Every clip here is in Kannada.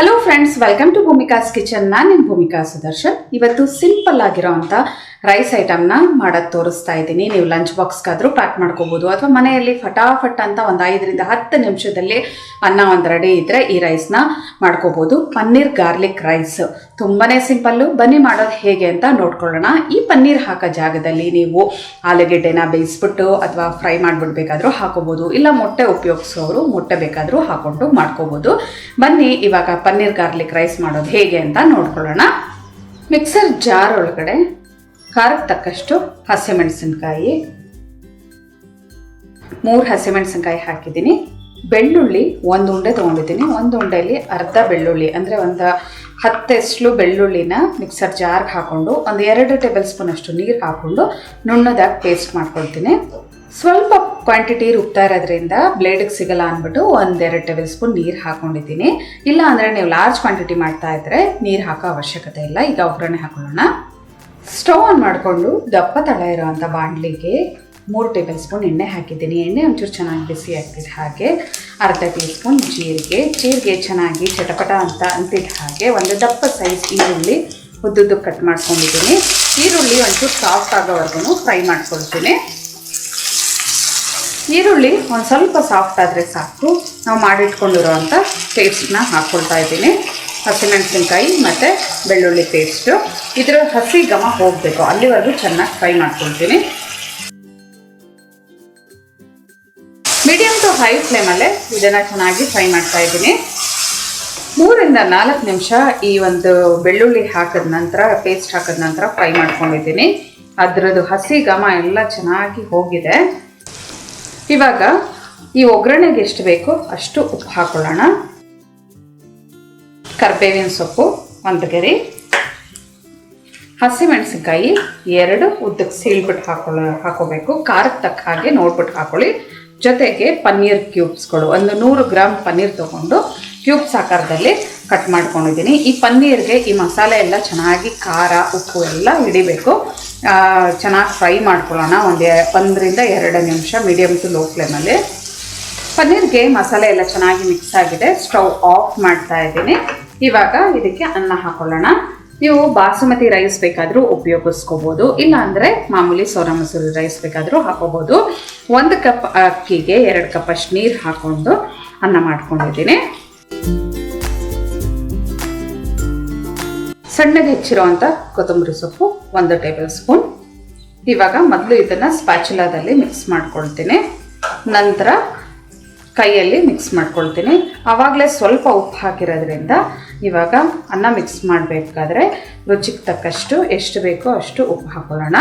Hello friends, welcome to Bhumika's kitchen. ನಾನು ನಿಮ್ಮ ಭೂಮಿಕಾ ಸುದರ್ಶನ್. ಇವತ್ತು ಸಿಂಪಲ್ ಆಗಿರೋವಂಥ ರೈಸ್ ಐಟಮ್ನ ಮಾಡೋದು ತೋರಿಸ್ತಾ ಇದ್ದೀನಿ. ನೀವು ಲಂಚ್ ಬಾಕ್ಸ್ಗಾದರೂ ಪ್ಯಾಕ್ ಮಾಡ್ಕೋಬೋದು ಅಥವಾ ಮನೆಯಲ್ಲಿ ಫಟಾಫಟ್ ಅಂತ ಒಂದು 5 ರಿಂದ 10 ನಿಮಿಷದಲ್ಲಿ ಅನ್ನ ಒಂದು ರೆಡಿ ಇದ್ದರೆ ಈ ರೈಸ್ನ ಮಾಡ್ಕೋಬೋದು. ಪನ್ನೀರ್ ಗಾರ್ಲಿಕ್ ರೈಸ್ ತುಂಬಾ ಸಿಂಪಲ್ಲು. ಬನ್ನಿ ಮಾಡೋದು ಹೇಗೆ ಅಂತ ನೋಡ್ಕೊಳ್ಳೋಣ. ಈ ಪನ್ನೀರ್ ಹಾಕೋ ಜಾಗದಲ್ಲಿ ನೀವು ಆಲೂಗೆಡ್ಡೆನ ಬೇಯಿಸ್ಬಿಟ್ಟು ಅಥವಾ ಫ್ರೈ ಮಾಡಿಬಿಡ್ಬೇಕಾದ್ರೂ ಹಾಕೋಬೋದು, ಇಲ್ಲ ಮೊಟ್ಟೆ ಉಪಯೋಗಿಸೋರು ಮೊಟ್ಟೆ ಬೇಕಾದರೂ ಹಾಕ್ಕೊಂಡು ಮಾಡ್ಕೋಬೋದು. ಬನ್ನಿ ಇವಾಗ ಪನ್ನೀರ್ ಗಾರ್ಲಿಕ್ ರೈಸ್ ಮಾಡೋದು ಹೇಗೆ ಅಂತ ನೋಡ್ಕೊಳ್ಳೋಣ. ಮಿಕ್ಸರ್ ಜಾರ್ ಒಳಗಡೆ ಖಾರಕ್ಕೆ ತಕ್ಕಷ್ಟು ಹಸಿಮೆಣಸಿನ್ಕಾಯಿ, 3 ಹಸಿಮೆಣಸಿನ್ಕಾಯಿ ಹಾಕಿದ್ದೀನಿ. ಬೆಳ್ಳುಳ್ಳಿ 1 ಉಂಡೆ ತೊಗೊಂಡಿದ್ದೀನಿ. 1 ಉಂಡೆಯಲ್ಲಿ ಅರ್ಧ ಬೆಳ್ಳುಳ್ಳಿ ಅಂದರೆ ಒಂದು 10 ಎಸ್ಲು ಬೆಳ್ಳುಳ್ಳಿನ ಮಿಕ್ಸರ್ ಜಾರ್ಗೆ ಹಾಕ್ಕೊಂಡು ಒಂದು 2 ಟೇಬಲ್ ಸ್ಪೂನ್ ಅಷ್ಟು ನೀರು ಹಾಕ್ಕೊಂಡು ನುಣ್ಣದಾಗಿ ಪೇಸ್ಟ್ ಮಾಡ್ಕೊಳ್ತೀನಿ. ಸ್ವಲ್ಪ ಕ್ವಾಂಟಿಟಿ ರುಬ್ತಾ ಇರೋದ್ರಿಂದ ಬ್ಲೇಡಿಗೆ ಸಿಗಲ್ಲ ಅಂದ್ಬಿಟ್ಟು 1-2 ಟೇಬಲ್ ಸ್ಪೂನ್ ನೀರು ಹಾಕ್ಕೊಂಡಿದ್ದೀನಿ. ಇಲ್ಲ ಅಂದರೆ ನೀವು ಲಾರ್ಜ್ ಕ್ವಾಂಟಿಟಿ ಮಾಡ್ತಾ ಇದ್ದರೆ ನೀರು ಹಾಕೋ ಅವಶ್ಯಕತೆ ಇಲ್ಲ. ಈಗ ಒಗ್ಗರಣೆ ಹಾಕೊಳ್ಳೋಣ. ಸ್ಟವ್ ಆನ್ ಮಾಡಿಕೊಂಡು ದಪ್ಪ ತಳ ಇರೋವಂಥ ಬಾಣಲಿಗೆ 3 ಟೇಬಲ್ ಸ್ಪೂನ್ ಎಣ್ಣೆ ಹಾಕಿದ್ದೀನಿ. ಎಣ್ಣೆ ಒಂಚೂರು ಚೆನ್ನಾಗಿ ಬಿಸಿ ಆಗ್ತಿದ್ದ ಹಾಗೆ ಅರ್ಧ ಟೀ ಸ್ಪೂನ್ ಜೀರಿಗೆ ಚೆನ್ನಾಗಿ ಚಟಪಟ ಅಂತ ಅಂತಿದ್ದ ಹಾಗೆ ಒಂದು ದಪ್ಪ ಸೈಜ್ ಈರುಳ್ಳಿ ಉದ್ದುದ್ದು ಕಟ್ ಮಾಡ್ಕೊಂಡಿದ್ದೀನಿ. ಈರುಳ್ಳಿ ಒಂಚೂರು ಸಾಫ್ಟ್ ಆಗೋವರೆಗೂ ಫ್ರೈ ಮಾಡ್ಕೊಳ್ತೀನಿ. ಈರುಳ್ಳಿ ಒಂದು ಸ್ವಲ್ಪ ಸಾಫ್ಟ್ ಆದರೆ ಸಾಕು. ನಾವು ಮಾಡಿಟ್ಕೊಂಡಿರೋ ಅಂಥ ಪೇಸ್ಟ್ನ ಹಾಕ್ಕೊಳ್ತಾ ಇದ್ದೀನಿ. ಹಸಿಮೆಣಸಿನ್ಕಾಯಿ ಮತ್ತು ಬೆಳ್ಳುಳ್ಳಿ ಪೇಸ್ಟು, ಇದರ ಹಸಿ ಘಮ ಹೋಗಬೇಕು, ಅಲ್ಲಿವರೆಗೂ ಚೆನ್ನಾಗಿ ಫ್ರೈ ಮಾಡ್ಕೊಳ್ತೀನಿ. ಮೀಡಿಯಮ್ ಟು ಹೈ ಫ್ಲೇಮಲ್ಲೇ ಇದನ್ನು ಚೆನ್ನಾಗಿ ಫ್ರೈ ಮಾಡ್ತಾ ಇದ್ದೀನಿ. 3 ರಿಂದ 4 ನಿಮಿಷ ಈ ಒಂದು ಬೆಳ್ಳುಳ್ಳಿ ಹಾಕಿದ ನಂತರ, ಪೇಸ್ಟ್ ಹಾಕಿದ ನಂತರ ಫ್ರೈ ಮಾಡ್ಕೊಂಡಿದ್ದೀನಿ. ಅದರದ್ದು ಹಸಿ ಘಮ ಎಲ್ಲ ಚೆನ್ನಾಗಿ ಹೋಗಿದೆ. ಇವಾಗ ಈ ಒಗ್ಗರಣೆಗೆ ಎಷ್ಟು ಬೇಕೋ ಅಷ್ಟು ಉಪ್ಪು ಹಾಕೊಳ್ಳೋಣ. ಕರಿಬೇವಿನ ಸೊಪ್ಪು 1 ಗೆರೆ, ಹಸಿಮೆಣಸಿನ್ಕಾಯಿ 2 ಉದ್ದಕ್ಕೆ ಸೀಳ್ಬಿಟ್ಟು ಹಾಕೋಬೇಕು. ಖಾರಕ್ಕೆ ತಕ್ಕ ಹಾಗೆ ನೋಡ್ಬಿಟ್ಟು ಹಾಕೊಳ್ಳಿ. ಜೊತೆಗೆ ಪನ್ನೀರ್ ಕ್ಯೂಬ್ಸ್ಗಳು ಒಂದು 100 ಗ್ರಾಮ್ ಪನ್ನೀರ್ ತೊಗೊಂಡು ಕ್ಯೂಬ್ಸ್ ಆಕಾರದಲ್ಲಿ ಕಟ್ ಮಾಡ್ಕೊಂಡಿದ್ದೀನಿ. ಈ ಪನ್ನೀರ್ಗೆ ಈ ಮಸಾಲೆ ಎಲ್ಲ ಚೆನ್ನಾಗಿ ಖಾರ ಉಪ್ಪು ಎಲ್ಲ ಹಿಡಿಬೇಕು. ಚೆನ್ನಾಗಿ ಫ್ರೈ ಮಾಡ್ಕೊಳ್ಳೋಣ. 1 ರಿಂದ 2 ನಿಮಿಷ ಮೀಡಿಯಮ್ ಟು ಲೋ ಫ್ಲೇಮಲ್ಲಿ. ಪನ್ನೀರ್ಗೆ ಮಸಾಲೆ ಎಲ್ಲ ಚೆನ್ನಾಗಿ ಮಿಕ್ಸ್ ಆಗಿದೆ. ಸ್ಟವ್ ಆಫ್ ಮಾಡ್ತಾ ಇದ್ದೀನಿ. ಇವಾಗ ಇದಕ್ಕೆ ಅನ್ನ ಹಾಕೊಳ್ಳೋಣ. ನೀವು ಬಾಸುಮತಿ ರೈಸ್ ಬೇಕಾದರೂ ಉಪಯೋಗಿಸ್ಕೋಬೋದು, ಇಲ್ಲ ಅಂದರೆ ಮಾಮೂಲಿ ಸೋನಾ ಮಸೂರಿ ರೈಸ್ ಬೇಕಾದರೂ ಹಾಕೋಬೋದು. 1 ಕಪ್ ಅಕ್ಕಿಗೆ 2 ಕಪ್ ಅಷ್ಟು ನೀರು ಹಾಕ್ಕೊಂಡು ಅನ್ನ ಮಾಡ್ಕೊಂಡಿದ್ದೀನಿ. ಸಣ್ಣಗೆ ಹೆಚ್ಚಿರೋವಂಥ ಕೊತ್ತಂಬರಿ ಸೊಪ್ಪು 1 ಟೇಬಲ್ ಸ್ಪೂನ್. ಇವಾಗ ಮೊದಲು ಇದನ್ನು ಸ್ಪ್ಯಾಚುಲಾದಲ್ಲಿ ಮಿಕ್ಸ್ ಮಾಡ್ಕೊಳ್ತೀನಿ. ನಂತರ ಕೈಯಲ್ಲಿ ಮಿಕ್ಸ್ ಮಾಡ್ಕೊಳ್ತೀನಿ. ಆವಾಗಲೇ ಸ್ವಲ್ಪ ಉಪ್ಪು ಹಾಕಿರೋದ್ರಿಂದ ಇವಾಗ ಅನ್ನ ಮಿಕ್ಸ್ ಮಾಡಬೇಕಾದ್ರೆ ರುಚಿಗೆ ತಕ್ಕಷ್ಟು ಎಷ್ಟು ಬೇಕೋ ಅಷ್ಟು ಉಪ್ಪು ಹಾಕೊಳ್ಳೋಣ.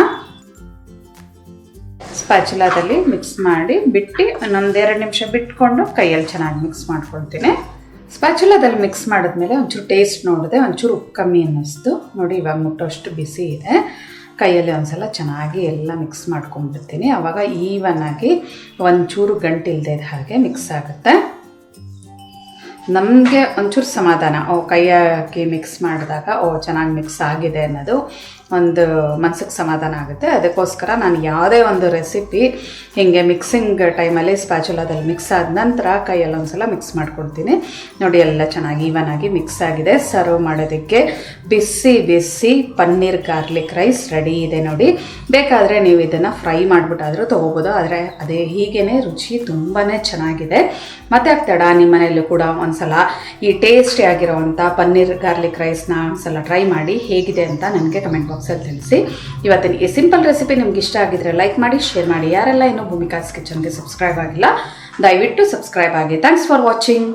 ಸ್ಪ್ಯಾಚುಲಾದಲ್ಲಿ ಮಿಕ್ಸ್ ಮಾಡಿ ಬಿಟ್ಟು 1-2 ನಿಮಿಷ ಬಿಟ್ಕೊಂಡು ಕೈಯಲ್ಲಿ ಚೆನ್ನಾಗಿ ಮಿಕ್ಸ್ ಮಾಡ್ಕೊಳ್ತೀನಿ. ಸ್ಪ್ಯಾಚುಲಾದಲ್ಲಿ ಮಿಕ್ಸ್ ಮಾಡಿದ್ಮೇಲೆ ಒಂಚೂರು ಟೇಸ್ಟ್ ನೋಡಿದೆ, ಒಂಚೂರು ಉಪ್ಪು ಕಮ್ಮಿ ಅನ್ನಿಸ್ತು. ನೋಡಿ ಇವಾಗ ಮುಟ್ಟೋಷ್ಟು ಬಿಸಿ ಇದೆ. ಕೈಯಲ್ಲಿ ಒಂದ್ಸಲ ಚೆನ್ನಾಗಿ ಎಲ್ಲ ಮಿಕ್ಸ್ ಮಾಡ್ಕೊಂಡ್ಬಿಡ್ತೀನಿ. ಆವಾಗ ಈವನ್ ಆಗಿ ಒಂಚೂರು ಗಂಟಿಲ್ದೇ ಹಾಗೆ ಮಿಕ್ಸ್ ಆಗುತ್ತೆ. ನಮಗೆ ಒಂಚೂರು ಸಮಾಧಾನ, ಕೈ ಹಾಕಿ ಮಿಕ್ಸ್ ಮಾಡಿದಾಗ ಚೆನ್ನಾಗಿ ಮಿಕ್ಸ್ ಆಗಿದೆ ಅನ್ನೋದು ಒಂದು ಮನಸ್ಸಿಗೆ ಸಮಾಧಾನ ಆಗುತ್ತೆ. ಅದಕ್ಕೋಸ್ಕರ ನಾನು ಯಾವುದೇ ಒಂದು ರೆಸಿಪಿ ಹೀಗೆ ಮಿಕ್ಸಿಂಗ್ ಟೈಮಲ್ಲಿ ಸ್ಪ್ಯಾಚುಲಾದಲ್ಲಿ ಮಿಕ್ಸ್ ಆದ ನಂತರ ಕೈಯಲ್ಲಿ ಒಂದ್ಸಲ ಮಿಕ್ಸ್ ಮಾಡ್ಕೊಳ್ತೀನಿ. ನೋಡಿ ಎಲ್ಲ ಚೆನ್ನಾಗಿ ಈವನ್ ಆಗಿ ಮಿಕ್ಸ್ ಆಗಿದೆ. ಸರ್ವ್ ಮಾಡೋದಕ್ಕೆ ಬಿಸಿ ಬಿಸಿ ಪನ್ನೀರ್ ಗಾರ್ಲಿಕ್ ರೈಸ್ ರೆಡಿ ಇದೆ. ನೋಡಿ, ಬೇಕಾದರೆ ನೀವು ಇದನ್ನು ಫ್ರೈ ಮಾಡಿಬಿಟ್ಟಾದರೂ ತೊಗೋಬೋದು, ಆದರೆ ಅದೇ ಹೀಗೇ ರುಚಿ ತುಂಬಾ ಚೆನ್ನಾಗಿದೆ. ಮತ್ತೆ ಆಗ್ತಡ ನಿಮ್ಮ ಮನೆಯಲ್ಲೂ ಕೂಡ ಒಂದ್ಸಲ ಈ ಟೇಸ್ಟಿ ಆಗಿರೋವಂಥ ಪನ್ನೀರ್ ಗಾರ್ಲಿಕ್ ರೈಸ್ನ ಒಂದ್ಸಲ ಟ್ರೈ ಮಾಡಿ ಹೇಗಿದೆ ಅಂತ ನನಗೆ ಕಮೆಂಟ್ ಬಾಕ್ಸಲ್ಲಿ ತಿಳಿಸಿ. ಇವತ್ತಿನ ಈ ಸಿಂಪಲ್ ರೆಸಿಪಿ ನಿಮ್ಗೆ ಇಷ್ಟ ಆಗಿದ್ರೆ ಲೈಕ್ ಮಾಡಿ, ಶೇರ್ ಮಾಡಿ. ಯಾರೆಲ್ಲ ಇನ್ನೂ ಭೂಮಿಕಾಸ್ ಕಿಚನ್ಗೆ ಸಬ್ಸ್ಕ್ರೈಬ್ ಆಗಿಲ್ಲ ದಯವಿಟ್ಟು ಸಬ್ಸ್ಕ್ರೈಬ್ ಆಗಿ. Thanks for watching.